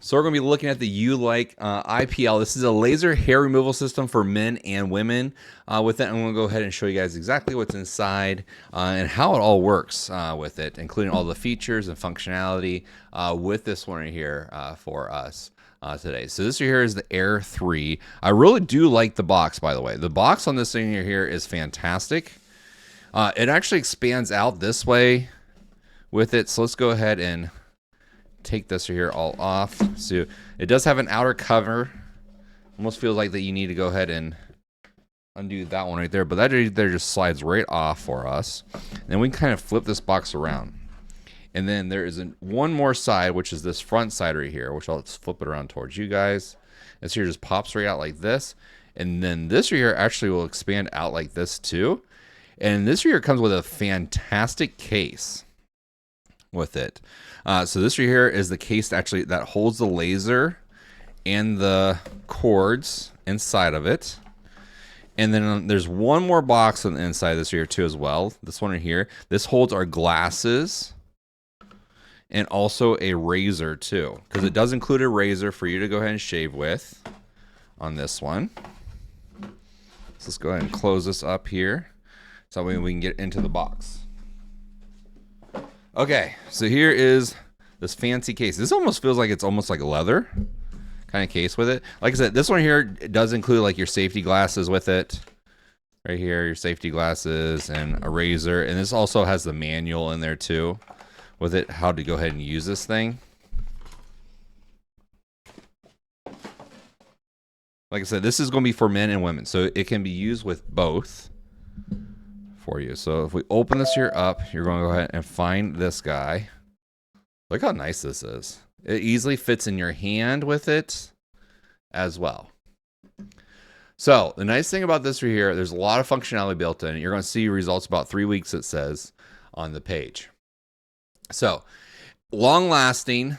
So we're going to be looking at the Ulike IPL. This is a laser hair removal system for men and women. With that, I'm going to go ahead and show you guys exactly what's inside and how it all works with it, including all the features and functionality with this one right here for us today. So this right here is the Air 3. I really do like the box, by the way. The box on this thing here is fantastic. It actually expands out this way with it. So let's go ahead and take this here all off. So it does have an outer cover. Almost feels like that you need to go ahead and undo that one right there, but that right there just slides right off for us. And then we can kind of flip this box around. And then there is one more side, which is this front side right here, which I'll just flip it around towards you guys. This here just pops right out like this. And then this right here actually will expand out like this too. And this right here comes with a fantastic case with it. So this right here is the case actually that holds the laser and the cords inside of it. And then there's one more box on the inside of this here too as well. This one right here. This holds our glasses and also a razor too, because it does include a razor for you to go ahead and shave with on this one. So let's go ahead and close this up here so that way we can get into the box. Okay, so here is this fancy case. This almost feels like it's almost like a leather kind of case with it. Like I said, this one here, it does include like your safety glasses with it. Right here, your safety glasses and a razor. And this also has the manual in there too with it, how to go ahead and use this thing. Like I said, this is going to be for men and women, so it can be used with both for you. So if we open this here up, you're going to go ahead and find this guy. Look how nice this is. It easily fits in your hand with it as well. So the nice thing about this right here, there's a lot of functionality built in. You're going to see results about 3 weeks, it says on the page. So long lasting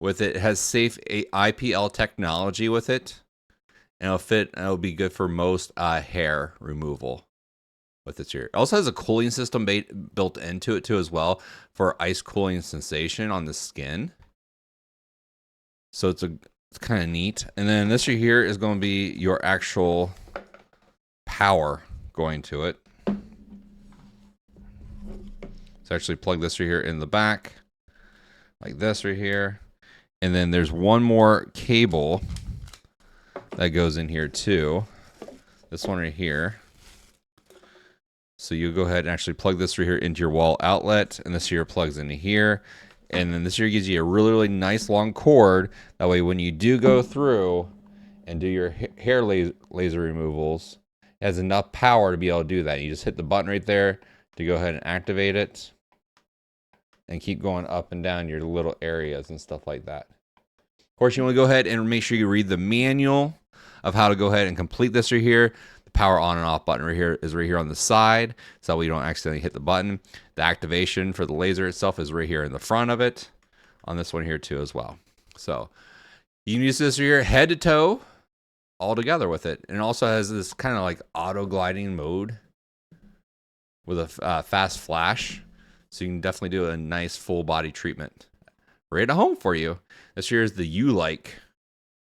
with it. It has safe IPL technology with it. And it'll fit, and it'll be good for most hair removal with this here. It also has a cooling system built into it too as well for ice cooling sensation on the skin. So it's kind of neat. And then this right here is going to be your actual power going to it. So actually plug this right here in the back like this right here. And then there's one more cable that goes in here too. This one right here. So you go ahead and actually plug this right here into your wall outlet, and this here plugs into here. And then this here gives you a really, really nice long cord. That way when you do go through and do your hair laser removals, it has enough power to be able to do that. You just hit the button right there to go ahead and activate it and keep going up and down your little areas and stuff like that. Of course, you want to go ahead and make sure you read the manual of how to go ahead and complete this right here. The power on and off button right here is right here on the side, so that way you don't accidentally hit the button. The activation for the laser itself is right here in the front of it on this one here too as well. So you can use this right here head to toe all together with it. And it also has this kind of like auto gliding mode with a fast flash. So you can definitely do a nice full body treatment right at home for you. This here is the Ulike